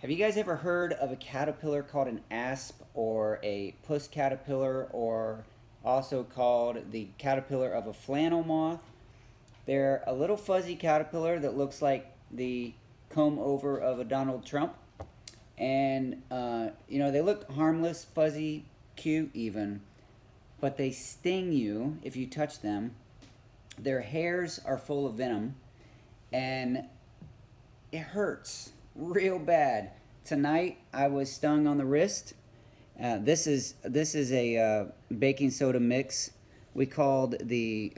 Have you guys ever heard of a caterpillar called an asp or a puss caterpillar, or also called the caterpillar of a flannel moth? They're a little fuzzy caterpillar that looks like the comb over of a Donald Trump. And, they look harmless, fuzzy, cute even, but they sting you if you touch them. Their hairs are full of venom, and it hurts real bad. Tonight I was stung on the wrist. This is a baking soda mix. We called the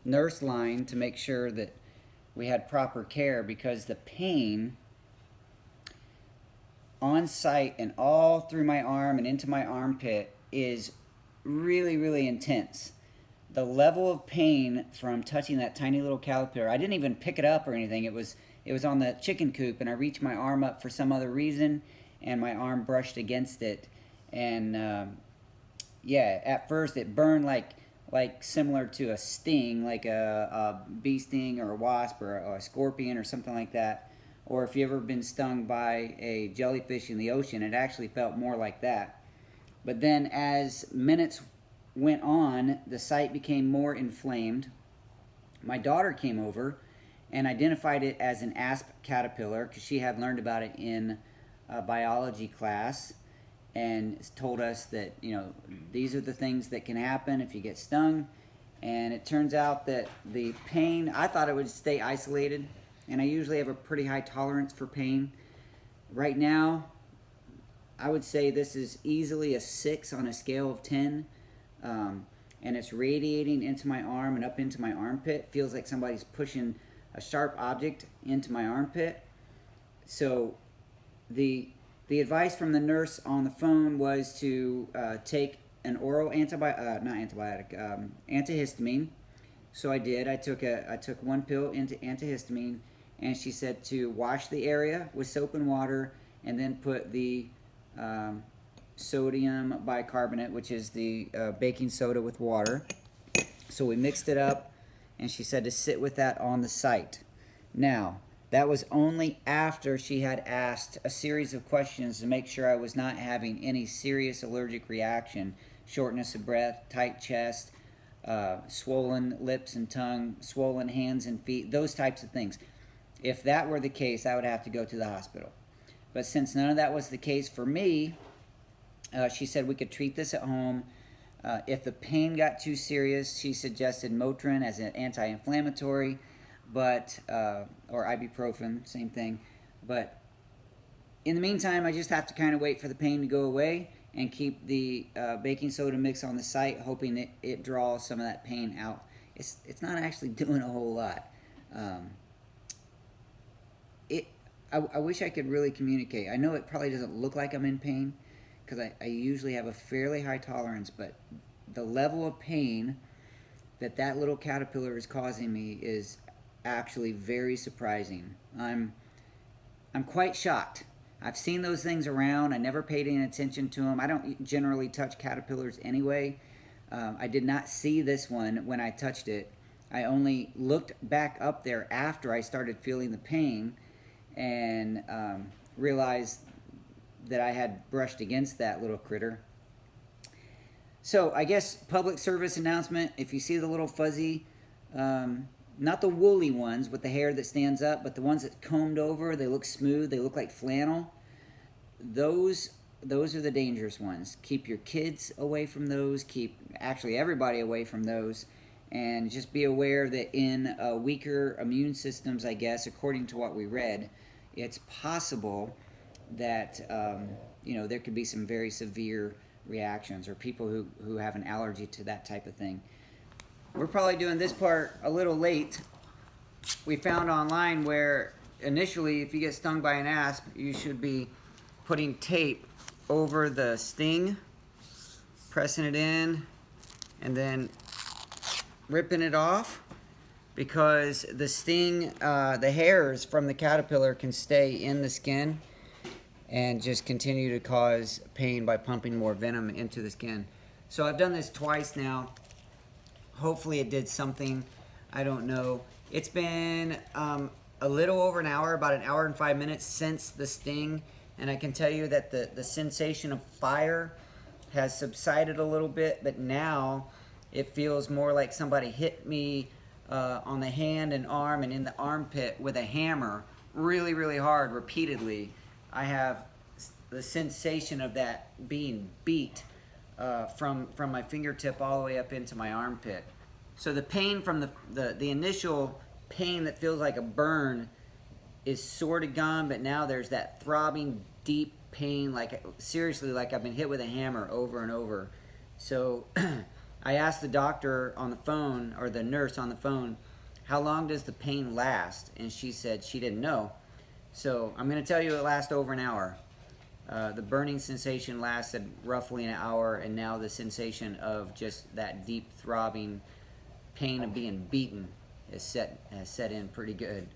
nurse line to make sure that we had proper care, because the pain on site and all through my arm and into my armpit is really, really intense. The level of pain from touching that tiny little caterpillar, I didn't even pick it up or anything. It was on the chicken coop, and I reached my arm up for some other reason, and my arm brushed against it. And at first it burned like similar to a sting, like a bee sting or a wasp or a scorpion or something like that. Or if you've ever been stung by a jellyfish in the ocean, it actually felt more like that. But then as minutes went on, the site became more inflamed. My daughter came over and identified it as an asp caterpillar because she had learned about it in a biology class, and told us that these are the things that can happen if you get stung. And it turns out that the pain, I thought it would stay isolated, and I usually have a pretty high tolerance for pain. Right now, I would say this is easily a 6 on a scale of 10. And it's radiating into my arm and up into my armpit. Feels like somebody's pushing a sharp object into my armpit. So the advice from the nurse on the phone was to take an oral antihistamine. So I did. I took one pill into antihistamine, and she said to wash the area with soap and water, and then put the sodium bicarbonate, which is the baking soda with water. So we mixed it up, and she said to sit with that on the site. Now, that was only after she had asked a series of questions to make sure I was not having any serious allergic reaction: shortness of breath, tight chest, swollen lips and tongue, swollen hands and feet, those types of things. If that were the case, I would have to go to the hospital. But since none of that was the case for me, she said we could treat this at home. If the pain got too serious, she suggested Motrin as an anti-inflammatory, but or ibuprofen, same thing. But in the meantime, I just have to kind of wait for the pain to go away and keep the baking soda mix on the site, hoping it draws some of that pain out. It's not actually doing a whole lot. I wish I could really communicate. I know it probably doesn't look like I'm in pain, because I usually have a fairly high tolerance, but the level of pain that little caterpillar is causing me is actually very surprising. I'm quite shocked. I've seen those things around. I never paid any attention to them. I don't generally touch caterpillars anyway. I did not see this one when I touched it. I only looked back up there after I started feeling the pain, and realized that I had brushed against that little critter. So I guess public service announcement: if you see the little fuzzy, not the woolly ones with the hair that stands up, but the ones that combed over, they look smooth, they look like flannel, those are the dangerous ones. Keep your kids away from those. Keep actually everybody away from those. And just be aware that in weaker immune systems, I guess, according to what we read, it's possible that there could be some very severe reactions, or people who have an allergy to that type of thing. We're probably doing this part a little late. We found online where initially, if you get stung by an asp, you should be putting tape over the sting, pressing it in, and then ripping it off, because the sting, the hairs from the caterpillar can stay in the skin and just continue to cause pain by pumping more venom into the skin. So I've done this twice now. Hopefully it did something. I don't know. It's been a little over an hour, about an hour and 5 minutes since the sting, And I can tell you that the sensation of fire has subsided a little bit, but now it feels more like somebody hit me on the hand and arm and in the armpit with a hammer really, really hard repeatedly. I have the sensation of that being beat from my fingertip all the way up into my armpit. So the pain from the initial pain that feels like a burn is sort of gone, but now there's that throbbing, deep pain, like seriously, like I've been hit with a hammer over and over. So I asked the doctor on the phone, or the nurse on the phone, how long does the pain last? And she said she didn't know. So I'm going to tell you it lasts over an hour. The burning sensation lasted roughly an hour, and now the sensation of just that deep throbbing pain of being beaten has set in pretty good.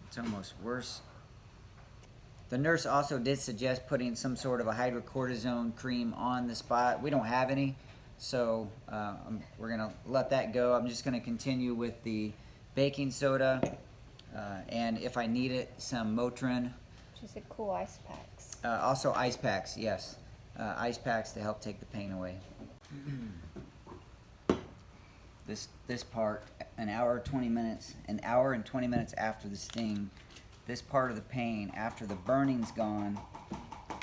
It's almost worse. The nurse also did suggest putting some sort of a hydrocortisone cream on the spot. We don't have any, so we're gonna let that go. I'm just gonna continue with the baking soda, and if I need it, some Motrin. She said cool ice packs. Also ice packs, yes. Ice packs to help take the pain away. This part, an hour and 20 minutes after the sting, this part of the pain, after the burning's gone,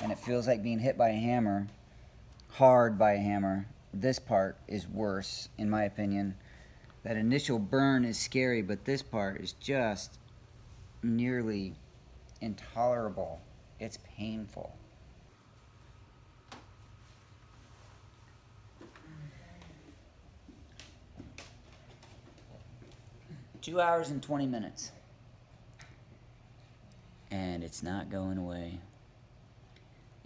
and it feels like being hit by a hammer, hard by a hammer, this part is worse, in my opinion. That initial burn is scary, but this part is just nearly intolerable. It's painful. Two hours and 20 minutes. And it's not going away.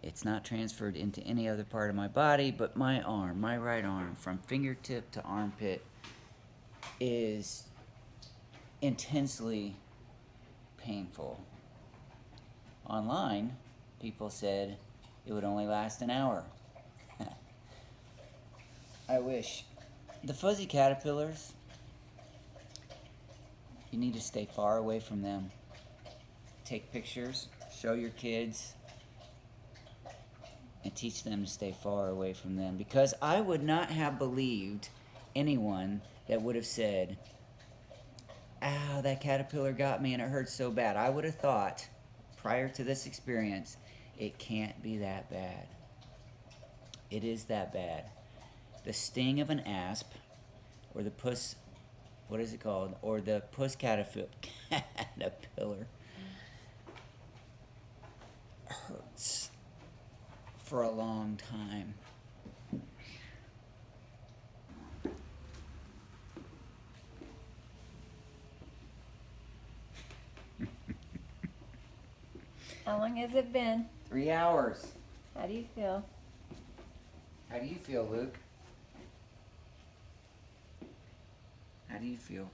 It's not transferred into any other part of my body, but my arm, my right arm, from fingertip to armpit, is intensely painful. Online, people said it would only last an hour. I wish. The fuzzy caterpillars, you need to stay far away from them. Take pictures, show your kids, and teach them to stay far away from them. Because I would not have believed anyone that would have said, ow, that caterpillar got me and it hurts so bad. I would have thought, prior to this experience, it can't be that bad. It is that bad. The sting of an asp, or the puss, what is it called? Or the Puss Caterpillar hurts for a long time. How long has it been? 3 hours. How do you feel? How do you feel, Luke? How do you feel?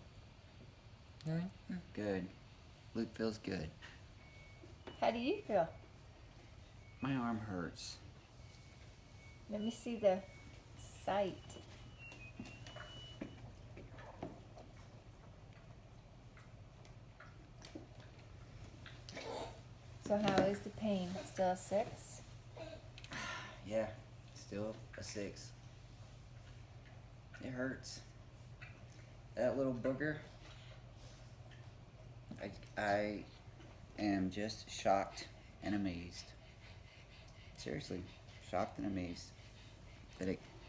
Good. Luke feels good. How do you feel? My arm hurts. Let me see the site. So how is the pain? Still a 6? Yeah, still a 6. It hurts. That little booger, I am just shocked and amazed. Seriously, shocked and amazed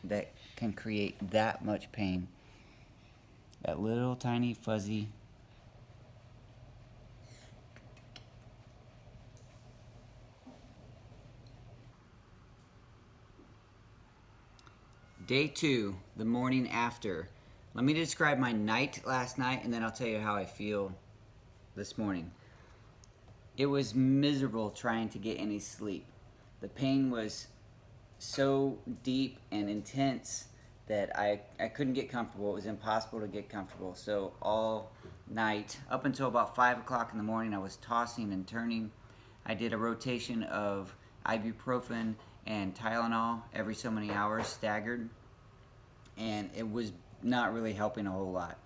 that can create that much pain. That little tiny fuzzy Day 2, the morning after. Let me describe my night last night, and then I'll tell you how I feel this morning. It was miserable trying to get any sleep. The pain was so deep and intense that I couldn't get comfortable. It was impossible to get comfortable. So all night, up until about 5 o'clock in the morning, I was tossing and turning. I did a rotation of ibuprofen and Tylenol every so many hours, staggered. And it was not really helping a whole lot.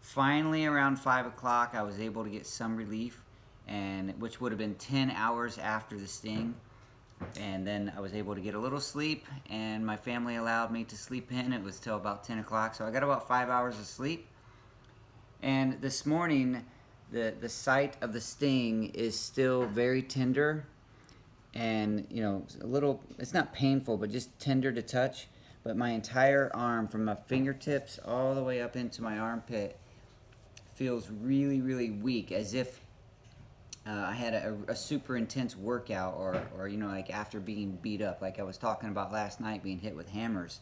Finally, around 5 o'clock, I was able to get some relief, and which would have been 10 hours after the sting. And then I was able to get a little sleep, and my family allowed me to sleep in. It was till about 10 o'clock, so I got about 5 hours of sleep. And this morning, the site of the sting is still very tender, and you know, a little, it's not painful, but just tender to touch. But my entire arm, from my fingertips all the way up into my armpit, feels really, really weak, as if I had a super intense workout, or you know, like after being beat up, like I was talking about last night, being hit with hammers.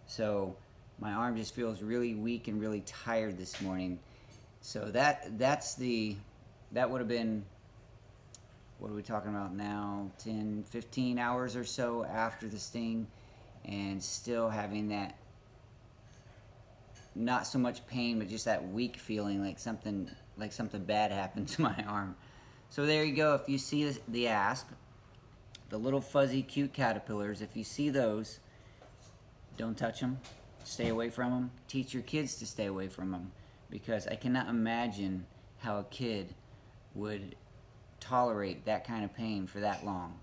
So my arm just feels really weak and really tired this morning. So that would have been, what are we talking about now, 10, 15 hours or so after the sting, and still having that, not so much pain, but just that weak feeling, like something bad happened to my arm. So there you go. If you see the asp, the little fuzzy cute caterpillars, if you see those, don't touch them. Stay away from them. Teach your kids to stay away from them, because I cannot imagine how a kid would tolerate that kind of pain for that long.